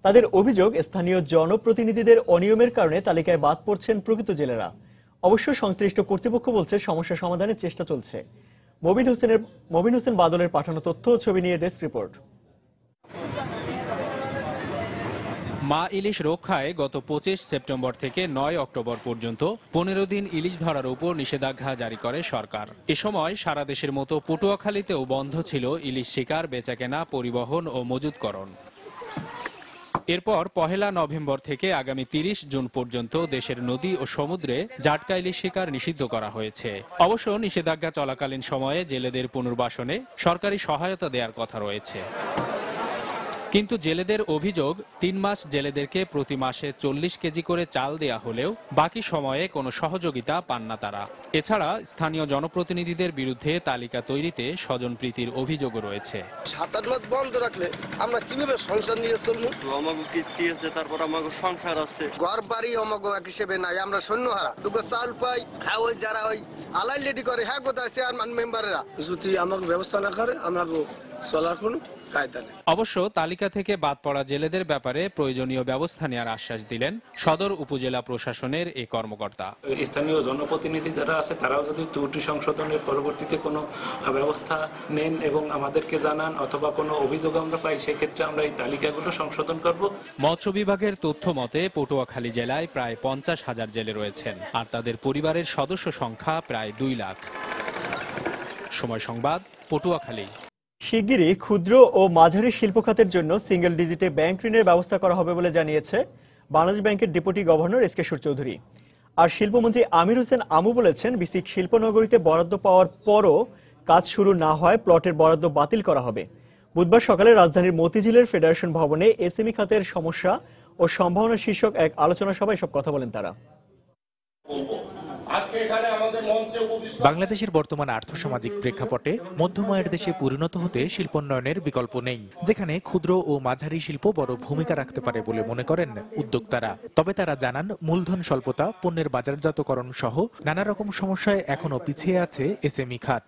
Speaker 1: তাদের অভিযোগ, স্থানীয় জনপ্রতিনিধিদের অনিয়মের কারণে তালিকায় বাদ পড়ছেন প্রকৃত জেলেরা। অবশ্য সংশ্লিষ্ট কর্তৃপক্ষ বলছে সমস্যা সমাধানের চেষ্টা চলছে। মবিন হোসেন বাদলের পাঠানো তথ্য ও ছবি নিয়ে ডেস্ক রিপোর্ট।
Speaker 21: মা ইলিশ রক্ষায় গত 25 সেপ্টেম্বর থেকে 9 অক্টোবর পর্যন্ত 15 দিন ইলিশ ধরার উপর নিষেধাজ্ঞা জারি করে সরকার। এ সময় সারা দেশের মতো পটুয়াখালীতেও বন্ধ ছিল ইলিশ শিকার, বেচাকেনা, পরিবহন ও মজুতকরণ। এরপর 1 নভেম্বর থেকে আগামী 30 জুন পর্যন্ত দেশের নদী ও সমুদ্রে জাটকা ইলিশ শিকার নিষিদ্ধ করা হয়েছে। অবশ্য নিষেধাজ্ঞা চলাকালীন সময়ে জেলেদের পুনর্বাসনে সরকারি সহায়তা দেওয়ার কথা রয়েছে। কিন্তু জেলেদের অভিযোগ 3 মাস জেলেদেরকে প্রতি মাসে 40 কেজি করে চাল দেয়া হলেও বাকি সময়ে কোনো সহযোগিতা পান না তারা। এছাড়া স্থানীয় জনপ্রতিনিধিদের বিরুদ্ধে তালিকা তৈরিতে স্বজনপ্রীতির অভিযোগও রয়েছে।
Speaker 2: 7-8 মাস বন্ধ রাখলে আমরা কিভাবে সংসার নিয়ে চলবো?
Speaker 22: আমাকে কিস্তি আছে, তারপর আমাকে সংসার আছে,
Speaker 2: ঘর বাড়ি আমাকে এক হিসেবে নাই, আমরা সৈন্যহারা। দুটো চাল পাই, হ্যাঁ ওই যারা ওই আলাই লেডি করে, হ্যাঁ কোথায় চেয়ারম্যান মেম্বাররা যদি আমাকে ব্যবস্থা না করে আমাকে চলার কোনো কায়দা নেই।
Speaker 21: অবশ্য তালিকা থেকে বাদ পড়া জেলেদের ব্যাপারে প্রয়োজনীয় ব্যবস্থা নেওয়ার আশ্বাস দিলেন সদর উপজেলা প্রশাসনের এই কর্মকর্তা।
Speaker 23: স্থানীয় জনপ্রতিনিধি যারা আছে তারাও যদি ত্রুটি সংশোধনের পরবর্তীতে কোনো ব্যবস্থা নেন এবং আমাদেরকে জানান অথবা কোনো অভিযোগ আমরা পাই, সেক্ষেত্রে আমরা এই তালিকাগুলো সংশোধন করব।
Speaker 21: মৎস্য বিভাগের তথ্য মতে পটুয়াখালী জেলায় প্রায় 50,000 জেলে রয়েছেন, আর তাদের পরিবারের সদস্য সংখ্যা প্রায় 2 লাখ। সময় সংবাদ, পটুয়াখালী।
Speaker 1: শিগগিরই ক্ষুদ্র ও মাঝারি শিল্প খাতের জন্য সিঙ্গেল ডিজিটে ব্যাংক ঋণের ব্যবস্থা করা হবে বলে জানিয়েছে বাংলাদেশ ব্যাংকের deputy governor S K Chowdhury. আর শিল্পমন্ত্রী আমির হোসেন আমু বলেছেন, বিসিক শিল্পনগরীতে বরাদ্দ পাওয়ার পরও কাজ শুরু না হয় প্লটের বরাদ্দ বাতিল করা হবে। বুধবার সকালে রাজধানীর মতিঝিলের ফেডারেশন ভবনে এসএমই খাতের সমস্যা ও সম্ভাবনা শীর্ষক এক আলোচনা সভায় এসব কথা বলেন তারা।
Speaker 24: বাংলাদেশের বর্তমান আর্থসামাজিক প্রেক্ষাপটে মধ্যময়ের দেশে পরিণত হতে শিল্পোন্নয়নের বিকল্প নেই, যেখানে ক্ষুদ্র ও মাঝারি শিল্প বড় ভূমিকা রাখতে পারে বলে মনে করেন উদ্যোক্তারা। তবে তারা জানান, মূলধন স্বল্পতা, পণ্যের বাজারজাতকরণ সহ নানা রকম সমস্যায় এখনো পিছিয়ে আছে এসএমই খাত।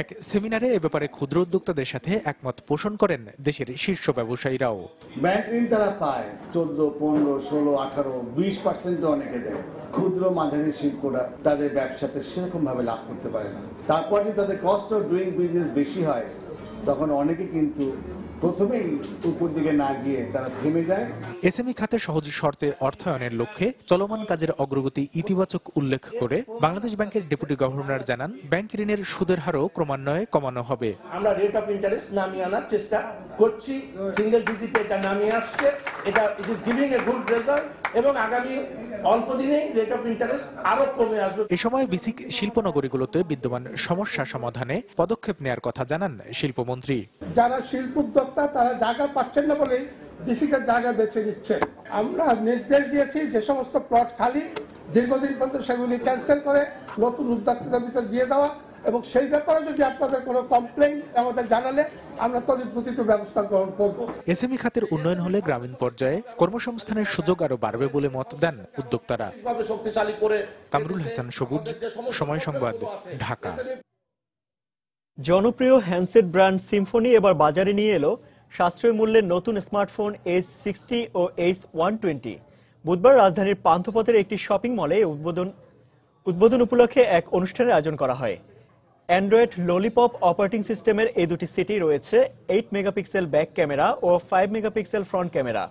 Speaker 24: এক সেমিনারে এ ব্যাপারে ক্ষুদ্র উদ্যোক্তাদের সাথে একমত পোষণ করেন দেশের শীর্ষ ব্যবসায়ীরাও।
Speaker 25: ব্যাংক ঋণ তারা পায় 14, 15, 16, 18, 20% অনেকে দেয়। ক্ষুদ্র মাঝারি শিল্পরা তাদের ব্যবসাতে সেরকম ভাবে লাভ করতে পারে না। তারপর যদি তাদের কস্ট অফ ডুইং বিজনেস বেশি হয়, তখন অনেকে কিন্তু প্রথমেই উপর দিকে না গিয়ে তারা থেমে যায়।
Speaker 24: এসএমই খাতে সহজ শর্তে অর্থায়নের লক্ষ্যে চলমান কাজের অগ্রগতি ইতিবাচক উল্লেখ করে বাংলাদেশ ব্যাংকের ডেপুটি গভর্নর জানান, ব্যাংক ঋণের সুদের হারও ক্রমান্বয়ে কমানো হবে।
Speaker 26: আমরা রেট অফ ইন্টারেস্ট নামিয়ে আনার চেষ্টা করছি, সিঙ্গেল ডিজিটে এটা নামিয়ে আসছে, এটা it is giving a good result এবং আগামী অল্প দিনেই রেট অফ ইন্টারেস্ট আরো কমে আসবে।
Speaker 24: এই সময় বিসিক শিল্পনগরীগুলোতে বিদ্যমান সমস্যা সমাধানে পদক্ষেপ নেওয়ার কথা জানান শিল্পমন্ত্রী।
Speaker 27: যারা শিল্প উদ্যোক্তা তারা জায়গা পাচ্ছেন না বলেই বিসিকের জায়গা বেছে নিচ্ছেন। আমরা নির্দেশ দিয়েছি যে সমস্ত প্লট খালি দীর্ঘদিন পর্যন্ত সেগুলি ক্যান্সেল করে নতুন উদ্যোক্তাদের ভিতর দিয়ে দেওয়া, এবং সেই ব্যাপারে যদি আপনাদের কোনো কমপ্লেইন আমাদের জানালে আমরা তড়িৎ ব্যবস্থা গ্রহণ করব।
Speaker 24: এসএমই খাতের উন্নয়ন হলে গ্রামীণ পর্যায়ে কর্মসংস্থানের সুযোগ আরো বাড়বে বলে মত দেন উদ্যোক্তারা।
Speaker 26: শক্তিশালী করে
Speaker 24: কামরুল হাসান সবুজ, সময় সংবাদ, ঢাকা।
Speaker 1: জনপ্রিয় হ্যান্ডসেট ব্র্যান্ড সিম্ফনি এবার বাজারে নিয়ে এলো সাশ্রয়ী মূল্যের নতুন স্মার্টফোন H60 ও H120। বুধবার রাজধানীর পান্থপথের একটি শপিং মলে উদ্বোধন উপলক্ষে এক অনুষ্ঠানের আয়োজন করা হয়। অ্যান্ড্রয়েড ললিপপ অপারেটিং সিস্টেমের এই দুটি সেটই রয়েছে 8 মেগাপিক্সেল ব্যাক ক্যামেরা ও 5 মেগাপিক্সেল ফ্রন্ট ক্যামেরা।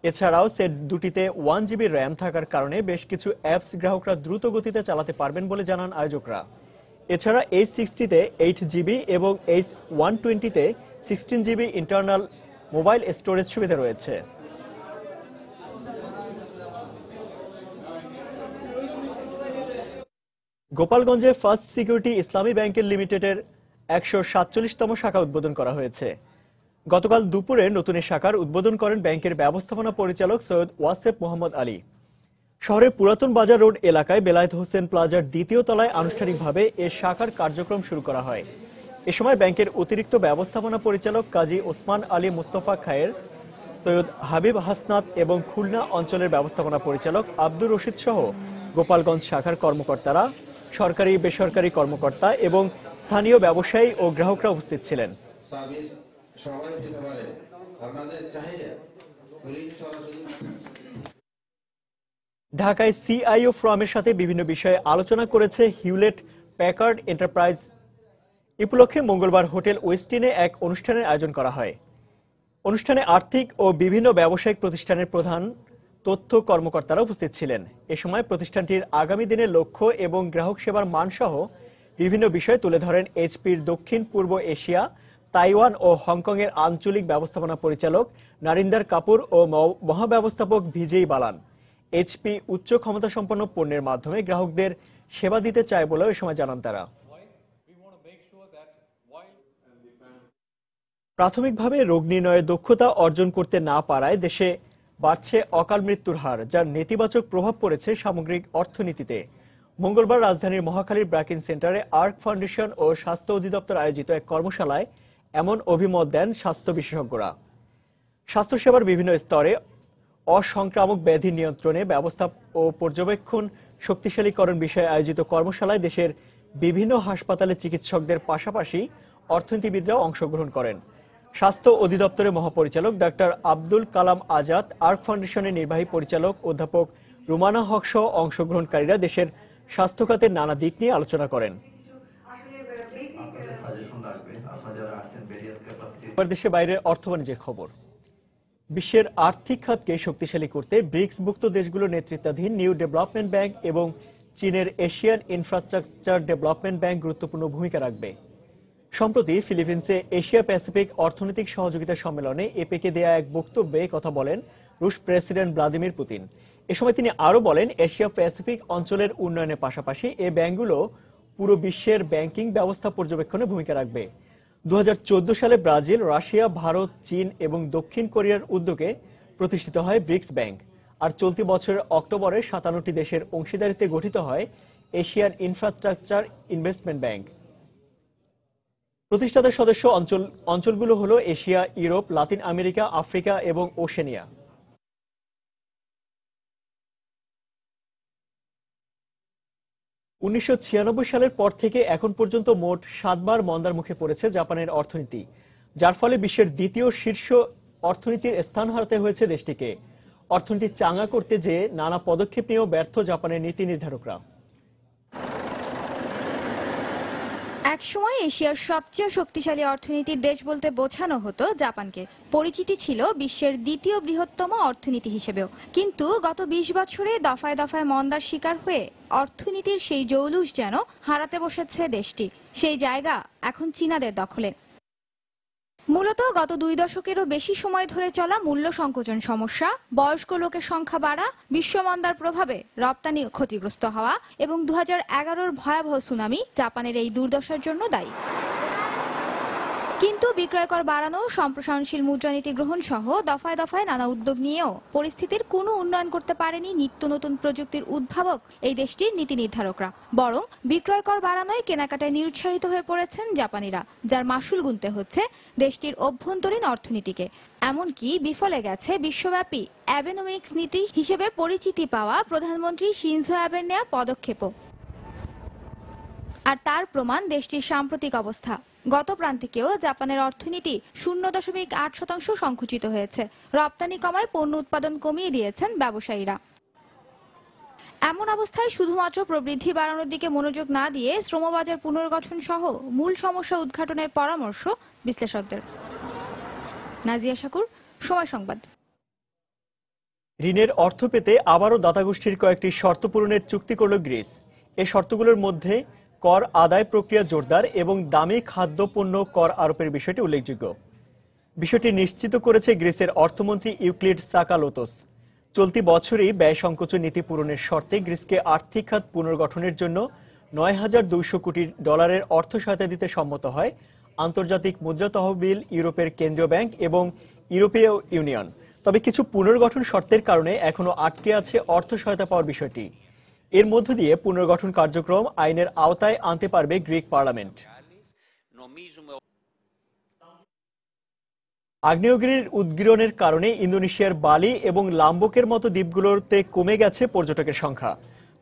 Speaker 1: এছাড়াও সেট দুটিতে 1 GB র্যাম থাকার কারণে বেশ কিছু অ্যাপস গ্রাহকরা দ্রুত গতিতে চালাতে পারবেন বলে জানান আয়োজকরা। এছাড়া H60-তে 8 GB এবং H120-তে 16 GB ইন্টারনাল মোবাইল স্টোরেজ সুবিধা রয়েছে। গোপালগঞ্জে ফার্স্ট সিকিউরিটি ইসলামী ব্যাংকের লিমিটেডের 147তম শাখা উদ্বোধন করা হয়েছে। গতকাল দুপুরে নতুন শাখার উদ্বোধন করেন ব্যাংকের ব্যবস্থাপনা পরিচালক সৈয়দ ওয়াসেফ মোহাম্মদ আলী। শহরের পুরাতন বাজার রোড এলাকায় বেলায়েত হোসেন প্লাজার 2য় তলায় আনুষ্ঠানিকভাবে এ শাখার কার্যক্রম শুরু করা হয়। এ সময় ব্যাংকের অতিরিক্ত ব্যবস্থাপনা পরিচালক কাজী ওসমান আলী মুস্তফা খায়ের, সৈয়দ হাবিব হাসনাত এবং খুলনা অঞ্চলের ব্যবস্থাপনা পরিচালক আব্দুর রশিদ সহ গোপালগঞ্জ শাখার কর্মকর্তারা, সরকারি বেসরকারি কর্মকর্তা এবং স্থানীয় ব্যবসায়ী ও গ্রাহকরা উপস্থিত ছিলেন। ঢাকায় সিআইও ফোরামের সাথে বিভিন্ন বিষয়ে আলোচনা করেছে হিউলেট প্যাকার্ড এন্টারপ্রাইজ। উপলক্ষে মঙ্গলবার হোটেল ওয়েস্টিনে এক অনুষ্ঠানের আয়োজন করা হয়। অনুষ্ঠানে আর্থিক ও বিভিন্ন ব্যবসায়িক প্রতিষ্ঠানের প্রধান তথ্য কর্মকর্তারা উপস্থিত ছিলেন। এ সময় প্রতিষ্ঠানটির আগামী দিনের লক্ষ্য এবং গ্রাহক সেবার মানসহ বিভিন্ন বিষয় তুলে ধরেন এইচপির দক্ষিণ পূর্ব এশিয়া, তাইওয়ান ও হংকং এর আঞ্চলিক ব্যবস্থাপনা পরিচালক নারিন্দার কাপুর ও মহাব্যবস্থাপক ভিজেই বালান। এইচপি উচ্চ ক্ষমতাসম্পন্ন পণ্যের মাধ্যমে গ্রাহকদের সেবা দিতে চায় বলেও এ সময় জানান তারা। প্রাথমিকভাবে রোগ নির্ণয়ের দক্ষতা অর্জন করতে না পারায় দেশে বাড়ছে অকাল মৃত্যুর হার, যার নেতিবাচক প্রভাব পড়েছে সামগ্রিক অর্থনীতিতে। মঙ্গলবার রাজধানীর মহাখালীর ব্র্যাকিন সেন্টারে আর্ক ফাউন্ডেশন ও স্বাস্থ্য অধিদপ্তর আয়োজিত এক কর্মশালায় এমন অভিমত দেন স্বাস্থ্য বিশেষজ্ঞরা। স্বাস্থ্যসেবার বিভিন্ন স্তরে অসংক্রামক ব্যাধি নিয়ন্ত্রণে ব্যবস্থা ও পর্যবেক্ষণ শক্তিশালীকরণ বিষয়ে আয়োজিত কর্মশালায় দেশের বিভিন্ন হাসপাতালে চিকিৎসকদের পাশাপাশি অর্থনীতিবিদরাও অংশগ্রহণ করেন। স্বাস্থ্য অধিদপ্তরের মহাপরিচালক ডাক্তার আব্দুল কালাম আজাদ, আর্ক ফাউন্ডেশনের নির্বাহী পরিচালক অধ্যাপক রুমানা হক সহ অংশগ্রহণকারীরা দেশের স্বাস্থ্য খাতের নানা দিক নিয়ে আলোচনা করেন। দেশে বাইরের অর্থ বাণিজ্যের খবর। বিশ্বের আর্থিক খাতকে শক্তিশালী করতে ব্রিক্সভুক্ত দেশগুলোর নেতৃত্বাধীন নিউ ডেভেলপমেন্ট ব্যাংক এবং চীনের এশিয়ান ইনফ্রাস্ট্রাকচার ডেভেলপমেন্ট ব্যাংক গুরুত্বপূর্ণ ভূমিকা রাখবে। সম্প্রতি ফিলিপিন্সে এশিয়া প্যাসিফিক অর্থনৈতিক সহযোগিতা সম্মেলনে এপেকে দেয়া এক বক্তব্যে কথা বলেন রুশ প্রেসিডেন্ট ভ্লাদিমির পুতিন। এ সময় তিনি আরও বলেন, এশিয়া প্যাসিফিক অঞ্চলের উন্নয়নের পাশাপাশি এই ব্যাংকগুলো পুরো বিশ্বের ব্যাংকিং ব্যবস্থা পর্যবেক্ষণে ভূমিকা রাখবে। 2014 সালে ব্রাজিল, রাশিয়া, ভারত, চীন এবং দক্ষিণ কোরিয়ার উদ্যোগে প্রতিষ্ঠিত হয় ব্রিক্স ব্যাংক। আর চলতি বছরের অক্টোবরে 57টি দেশের অংশীদারিত্বে গঠিত হয় এশিয়ান ইনফ্রাস্ট্রাকচার ইনভেস্টমেন্ট ব্যাংক। প্রতিষ্ঠাতা সদস্য অঞ্চলগুলো হলো Asia, Europe, Latin America, Africa এবং ওশেনিয়া। উনিশশো সালের পর থেকে এখন পর্যন্ত মোট 7 বার মন্দার মুখে পড়েছে জাপানের অর্থনীতি, যার ফলে বিশ্বের দ্বিতীয় শীর্ষ অর্থনীতির স্থান হারাতে হয়েছে দেশটিকে। অর্থনীতি চাঙ্গা করতে যে নানা পদক্ষেপ নিয়েও ব্যর্থ জাপানের নীতি নির্ধারকরা।
Speaker 3: একসময় এশিয়ার সবচেয়ে শক্তিশালী অর্থনীতির দেশ বলতে বোঝানো হতো জাপানকে। পরিচিতি ছিল বিশ্বের দ্বিতীয় বৃহত্তম অর্থনীতি হিসেবেও। কিন্তু গত 20 বছরে দফায় দফায় মন্দার শিকার হয়ে অর্থনীতির সেই জৌলুস যেন হারাতে বসেছে দেশটি। সেই জায়গা এখন চীনাদের দখলে। মূলত গত 2 দশকেরও বেশি সময় ধরে চলা মূল্য সংকোচন সমস্যা, বয়স্ক লোকের সংখ্যা বাড়া, বিশ্বমন্দার প্রভাবে রপ্তানি ক্ষতিগ্রস্ত হওয়া এবং 2011-র ভয়াবহ সুনামি জাপানের এই দুর্দশার জন্য দায়ী। কিন্তু বিক্রয় কর বাড়ানো, সম্প্রসারণশীল মুদ্রানীতি গ্রহণ সহ দফায় দফায় নানা উদ্যোগ নিয়েও পরিস্থিতির কোনো উন্নয়ন করতে পারেনি নিত্য নতুন প্রযুক্তির উদ্ভাবক এই দেশটির নীতি নির্ধারকরা। বরং বিক্রয় কর বাড়ানোয় কেনাকাটায় নিরুৎসাহিত হয়ে পড়েছেন জাপানিরা, যার মাসুল গুনতে হচ্ছে দেশটির অভ্যন্তরীণ অর্থনীতিকে। এমনকি বিফলে গেছে বিশ্বব্যাপী অ্যাবেনোমিক্স নীতি হিসেবে পরিচিতি পাওয়া প্রধানমন্ত্রী শিনজো অ্যাবের নেওয়া পদক্ষেপও। আর তার প্রমাণ দেশটির সাম্প্রতিক অবস্থা। গত প্রান্তিকেও জাপানের অর্থনীতি 0.8% সংকুচিত হয়েছে। রপ্তানি কমায় পণ্য উৎপাদন কমিয়ে দিয়েছেন ব্যবসায়ীরা। এমন অবস্থায় শুধুমাত্র প্রবৃদ্ধি বাড়ানোর দিকে মনোযোগ না দিয়ে শ্রমবাজার পুনর্গঠন সহ মূল সমস্যা উদ্ঘাটনের পরামর্শ বিশ্লেষকদের। নাজিয়া শাকুর, সময় সংবাদ।
Speaker 1: ঋণের অর্থ পেতে আবারও দাতাগোষ্ঠীর কয়েকটি শর্ত পূরণের চুক্তি করল গ্রিস। এই শর্তগুলোর মধ্যে কর আদায় প্রক্রিয়া জোরদার এবং দামি খাদ্যপণ্য কর আরোপের বিষয়টি উল্লেখযোগ্য। বিষয়টি নিশ্চিত করেছে গ্রিসের অর্থমন্ত্রী ইউক্লিড সাকালোতোস। চলতি বছরই ব্যয় সংকোচন নীতি পূরণের শর্তে গ্রিসকে আর্থিক খাত পুনর্গঠনের জন্য $9,200 কোটি অর্থ সহায়তা দিতে সম্মত হয় আন্তর্জাতিক মুদ্রা তহবিল, ইউরোপের কেন্দ্রীয় ব্যাংক এবং ইউরোপীয় ইউনিয়ন। তবে কিছু পুনর্গঠন শর্তের কারণে এখনো আটকে আছে অর্থ সহায়তা পাওয়ার বিষয়টি। এর মধ্য দিয়ে পুনর্গঠন কার্যক্রম আইনের আওতায় আনতে পারবে গ্রিক পার্লামেন্ট। আগ্নেয়গিরির উদ্গীরণের কারণে ইন্দোনেশিয়ার বালি এবং লাম্বকের মতো দ্বীপগুলোতে কমে গেছে পর্যটকের সংখ্যা।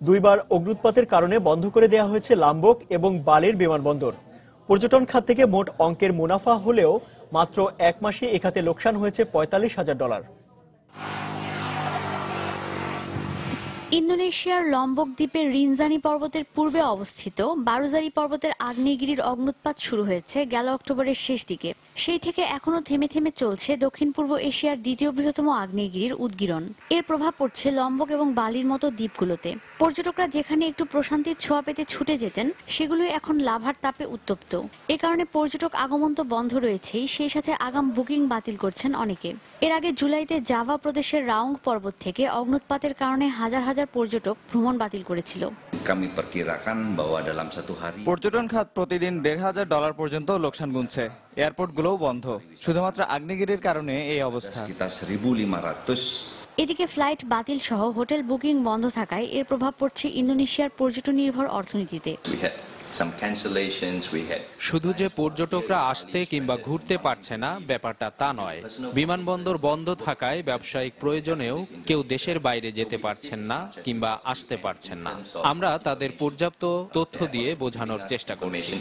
Speaker 1: 2 বার অগ্ন্যুৎপাতের কারণে বন্ধ করে দেওয়া হয়েছে লাম্বক এবং বালির বিমানবন্দর। পর্যটন খাত থেকে মোট অঙ্কের মুনাফা হলেও মাত্র 1 মাসে এ খাতে লোকসান হয়েছে $45,000।
Speaker 5: ইন্দোনেশিয়ার লম্বক দ্বীপের রিনজানি পর্বতের পূর্বে অবস্থিত বারুজারি পর্বতের আগ্নেয়গিরির অগ্ন্যুৎপাত শুরু হয়েছে গেল অক্টোবরের শেষ দিকে। সেই থেকে এখনো থেমে থেমে চলছে দক্ষিণ পূর্ব এশিয়ার দ্বিতীয় বৃহত্তম আগ্নেয়গিরির উদগীরণ। এর প্রভাব পড়ছে লম্বক এবং বালির মতো দ্বীপগুলোতে। পর্যটকরা যেখানে একটু প্রশান্তির ছোঁয়া পেতে ছুটে যেতেন সেগুলোই এখন লাভার তাপে উত্তপ্ত। এ কারণে পর্যটক আগমন তো বন্ধ রয়েছেই, সেই সাথে আগাম বুকিং বাতিল করছেন অনেকে। এর আগে জুলাইতে জাভা প্রদেশের রাউং পর্বত থেকে অগ্ন্যুৎপাতের কারণে হাজার হাজার পর্যটক ভ্রমণ বাতিল করেছিল।
Speaker 6: পর্যটন খাত প্রতিদিন $1,500 পর্যন্ত লোকসান গুনছে। এয়ারপোর্টগুলোও বন্ধ, শুধুমাত্র আগ্নেয়গিরির কারণে এই অবস্থা।
Speaker 5: এদিকে ফ্লাইট বাতিল সহ হোটেল বুকিং বন্ধ থাকায় এর প্রভাব পড়ছে ইন্দোনেশিয়ার পর্যটন নির্ভর অর্থনীতিতে।
Speaker 21: শুধু যে পর্যটকরা আসতে কিংবা ঘুরতে পারছে না ব্যাপারটা তা নয়, বিমানবন্দর বন্ধ থাকায় ব্যবসায়িক প্রয়োজনেও কেউ দেশের বাইরে যেতে পারছেন না কিংবা আসতে পারছেন না। আমরা তাদের পর্যাপ্ত তথ্য দিয়ে বোঝানোর চেষ্টা করছি।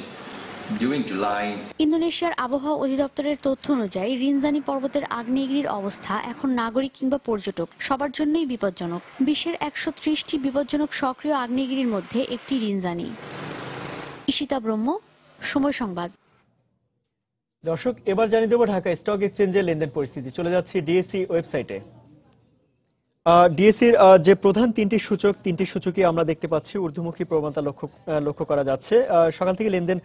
Speaker 5: ইন্দোনেশিয়ার আবহাওয়া অধিদপ্তরের তথ্য অনুযায়ী রিনজানি পর্বতের আগ্নেয়গিরির অবস্থা এখন নাগরিক কিংবা পর্যটক সবার জন্যই বিপজ্জনক। বিশ্বের 130টি বিপজ্জনক সক্রিয় আগ্নেয়গিরির মধ্যে একটি রিনজানি। ঈশিতা ব্রহ্ম, সময় সংবাদ।
Speaker 1: দর্শক, এবার জানিয়ে দেব ঢাকা স্টক এক্সচেঞ্জের লেনদেন পরিস্থিতি। চলে যাচ্ছি ডিএসসি ওয়েবসাইটে। ডিএসসির যে প্রধান তিনটি সূচকই আমরা দেখতে পাচ্ছি ঊর্ধ্বমুখী প্রবণতা লক্ষ্য করা যাচ্ছে। সকাল থেকে লেনদেন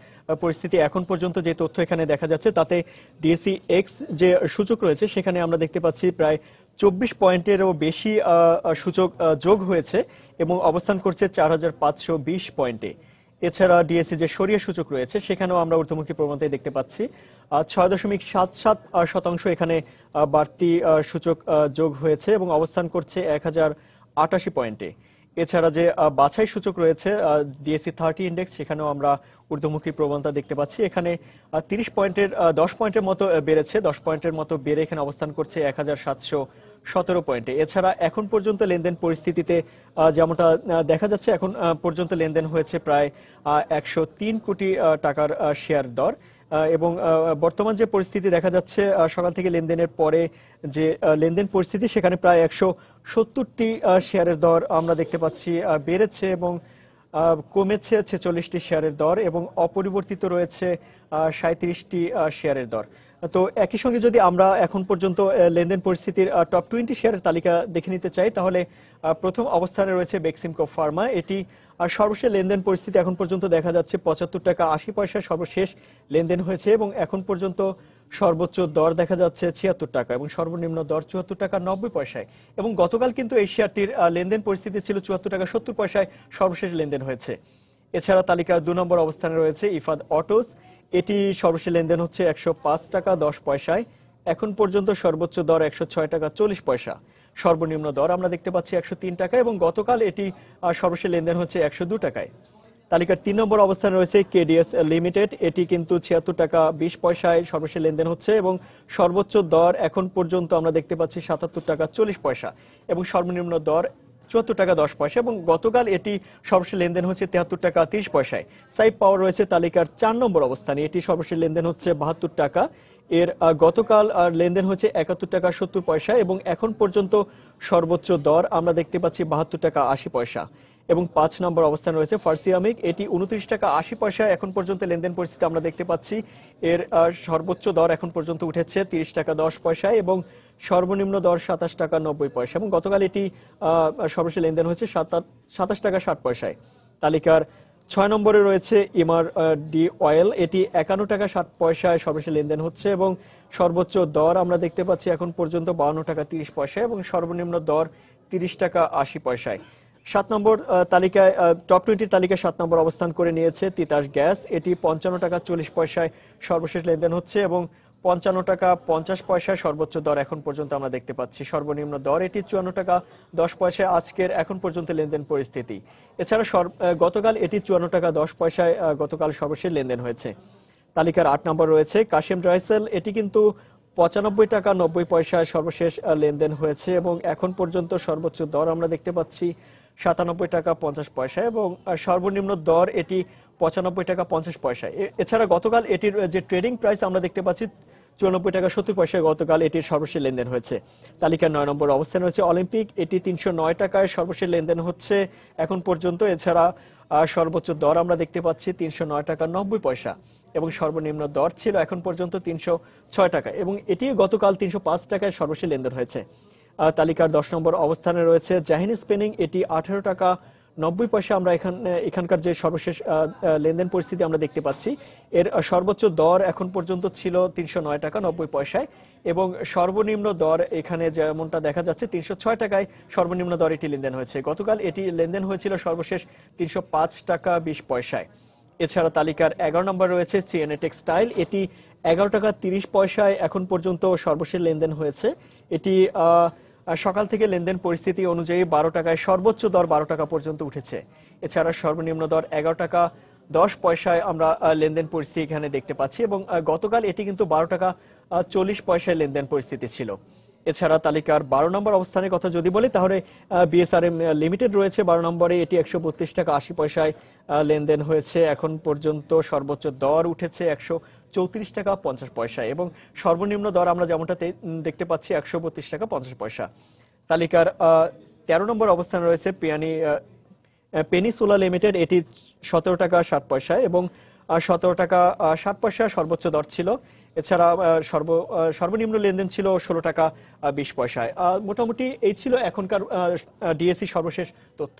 Speaker 1: পরিস্থিতি এখন পর্যন্ত যে তথ্য এখানে দেখা যাচ্ছে তাতে ডিএসসি এক্স যে সূচক রয়েছে সেখানে আমরা দেখতে পাচ্ছি প্রায় 24 পয়েন্টেরও বেশি সূচক যোগ হয়েছে এবং অবস্থান করছে 4520 পয়েন্টে। এছাড়া ডিএসসি যে সরিয়া সূচক রয়েছে সেখানেও আমরা ঊর্ধ্বমুখী প্রবণতায় দেখতে পাচ্ছি 6.77% এখানে বাড়তি সূচক যোগ হয়েছে এবং অবস্থান করছে 1088 পয়েন্টে। এছাড়া যে বাছাই সূচক রয়েছে ডিএসসি 30 ইন্ডেক্স সেখানেও আমরা ঊর্ধ্বমুখী প্রবণতা দেখতে পাচ্ছি। এখানে 10 পয়েন্টের মতো বেড়েছে, 10 পয়েন্টের মতো বেড়ে এখানে অবস্থান করছে 1717 পয়েন্টে। এছাড়া এখন পর্যন্ত লেনদেন পরিস্থিতিতে যেমনটা দেখা যাচ্ছে এখন পর্যন্ত লেনদেন হয়েছে প্রায় 103 কোটি টাকার শেয়ার দর এবং বর্তমান যে পরিস্থিতি দেখা যাচ্ছে সকাল থেকে লেনদেনের পরে যে লেনদেন পরিস্থিতি সেখানে প্রায় 170টি শেয়ারের দর আমরা দেখতে পাচ্ছি বেড়েছে এবং কমেছে 46টি শেয়ারের দর এবং অপরিবর্তিত রয়েছে 37টি শেয়ারের দর। তো একই সঙ্গে যদি আমরা এখন পর্যন্ত লেনদেন পরিস্থিতির টপ 20 শেয়ারের তালিকা দেখে নিতে চাই তাহলে প্রথম অবস্থানে রয়েছে বেক্সিমকো ফার্মা। এটি সর্বশেষ লেনদেন পরিস্থিতি এখন পর্যন্ত দেখা যাচ্ছে 75 টাকা 80 পয়সা সর্বশেষ লেনদেন হয়েছে এবং এখন পর্যন্ত সর্বোচ্চ দর দেখা যাচ্ছে 76 টাকা এবং সর্বনিম্ন দর 74 টাকা 90 পয়সায় এবং গতকাল কিন্তু এই শেয়ারটির লেনদেন পরিস্থিতি ছিল 74 টাকা 70 পয়সায় সর্বশেষ লেনদেন হয়েছে। এছাড়া তালিকার 2 নম্বর অবস্থানে রয়েছে ইফাদ অটোস। এটি সর্বশেষ লেনদেন হচ্ছে 105 টাকা 10 পয়সায়, এখন পর্যন্ত সর্বোচ্চ দর 106 টাকা 40 পয়সা, সর্বনিম্ন দর আমরা দেখতে পাচ্ছি 103 টাকা এবং গতকাল এটি সর্বশেষ লেনদেন হচ্ছে 102 টাকায়। তালিকার 3 নম্বর অবস্থানে রয়েছে কেডিএস লিমিটেড। এটি কিন্তু 76 টাকা 20 পয়সায় সর্বশেষ লেনদেন হচ্ছে এবং সর্বোচ্চ দর এখন পর্যন্ত আমরা দেখতে পাচ্ছি 77 টাকা 40 পয়সা এবং সর্বনিম্ন দর 74 টাকা 10 পয়সা এবং গতকাল এটি সর্বশেষ লেনদেন হচ্ছে 73 টাকা 30 পয়সায়। সাইপ পাওয়ার রয়েছে তালিকার 4 নম্বর অবস্থানে। এটি সর্বশেষ লেনদেন হচ্ছে 72 টাকা, এর গতকাল লেনদেন হচ্ছে 71 টাকা 70 পয়সা এবং এখন পর্যন্ত সর্বোচ্চ দর আমরা দেখতে পাচ্ছি 72 টাকা 80 পয়সা এবং 5 নম্বর অবস্থানে রয়েছে ফার্সিরামিক। এটি 29 টাকা 80 পয়সা এখন পর্যন্ত লেনদেন পরিস্থিতি আমরা দেখতে পাচ্ছি। এর সর্বোচ্চ দর এখন পর্যন্ত উঠেছে 30 টাকা 10 পয়সায় এবং সর্বনিম্ন দর 27 টাকা 90 পয়সা এবং গতকাল এটি সর্বশেষ লেনদেন হচ্ছে 27 টাকা 60 পয়সায়। তালিকার 6 নম্বরে রয়েছে ইমার ডি অয়েল। এটি 51 টাকা 60 পয়সায় সর্বশেষ লেনদেন হচ্ছে এবং সর্বোচ্চ দর আমরা দেখতে পাচ্ছি এখন পর্যন্ত 52 টাকা 30 পয়সা এবং সর্বনিম্ন দর 30 টাকা 80 পয়সায়। 7 নম্বর তালিকায় টপ 20 তালিকায় 7 নম্বর অবস্থান করে নিয়েছে তিতাস গ্যাস। এটি 55 টাকা 40 পয়সায় সর্বশেষ লেনদেন হচ্ছে এবং 55 টাকা 50 পয়সায় সর্বোচ্চ দর এখন পর্যন্ত আমরা দেখতে পাচ্ছি। সর্বনিম্ন দর এটি 54 টাকা 10 পয়সায় আজকের এখন পর্যন্ত লেনদেন পরিস্থিতি। এছাড়া গতকাল এটি 54 টাকা 10 পয়সায় গতকাল সর্বশেষ লেনদেন হয়েছে। তালিকার 8 নম্বর রয়েছে কাশেম ড্রাইসেল। এটি কিন্তু 95 টাকা 90 পয়সায় সর্বশেষ লেনদেন হয়েছে এবং এখন পর্যন্ত সর্বোচ্চ দর আমরা দেখতে পাচ্ছি 97 টাকা 50 পয়সা এবং সর্বনিম্ন দর এটি 95 টাকা 50 পয়সা। এছাড়া গতকাল এটির যে ট্রেডিং প্রাইস আমরা দেখতে পাচ্ছি 94 টাকা 70 পয়সায় গতকাল এটির সর্বশেষ লেনদেন হয়েছে। তালিকার 9 নম্বর অবস্থানে রয়েছে অলিম্পিক, এটি 309 টাকায় সর্বশেষ লেনদেন হচ্ছে এখন পর্যন্ত। এছাড়া সর্বোচ্চ দর আমরা দেখতে পাচ্ছি 309 টাকা 90 পয়সা এবং সর্বনিম্ন দর ছিল এখন পর্যন্ত 306 টাকা এবং এটি গতকাল 305 টাকায় সর্বশেষ লেনদেন হয়েছে। তালিকার 10 নম্বর অবস্থানে রয়েছে জাহিন স্পিনিং, এটি 18 টাকা 90 পয়সা। আমরা এখানকার যে সর্বশেষ লেনদেন পরিস্থিতি আমরা দেখতে পাচ্ছি, এর সর্বোচ্চ দর এখন পর্যন্ত ছিল 309 টাকা 90 পয়সায় এবং সর্বনিম্ন দর এখানে যেমনটা দেখা যাচ্ছে 306 টাকায় সর্বনিম্ন দর এটি লেনদেন হয়েছে। গতকাল এটি লেনদেন হয়েছিল সর্বশেষ 305 টাকা 20 পয়সায়। এছাড়া তালিকার 11 নম্বর রয়েছে সিএনএ টেক্সটাইল, এটি 11 টাকা 30 পয়সায় এখন পর্যন্ত সর্বশেষ লেনদেন হয়েছে। এটি সকাল থেকে লেনদেন পরিস্থিতি অনুযায়ী 12 টাকায় সর্বোচ্চ দর 12 টাকা পর্যন্ত উঠেছে। এছাড়া সর্বনিম্ন দর 11 টাকা 10 পয়সায় আমরা লেনদেন পরিস্থিতি এখানে দেখতে পাচ্ছি এবং গতকাল এটি কিন্তু 12 টাকা 40 পয়সায় লেনদেন পরিস্থিতি ছিল। এছাড়া তালিকার 12 নম্বর অবস্থানের কথা যদি বলি তাহলে বিএসআরএম লিমিটেড রয়েছে 12 নম্বরে, এটি 132 টাকা 80 পয়সায় লেনদেন হয়েছে এখন পর্যন্ত। সর্বোচ্চ দর উঠেছে 134 টাকা 50 পয়সা এবং সর্বনিম্ন দর আমরা যেমনটা দেখতে পাচ্ছি 132 টাকা 50 পয়সা। তালিকার 13 নম্বর অবস্থানে রয়েছে পেনিসুলা লিমিটেড, এটি 17 টাকা 60 পয়সা এবং 17 টাকা 60 পয়সা সর্বোচ্চ দর ছিল। এছাড়া সর্বনিম্ন লেনদেন ছিল 16 টাকা 20 পয়সায়। মোটামুটি এই ছিল এখনকার ডিএসসি সর্বশেষ তথ্য।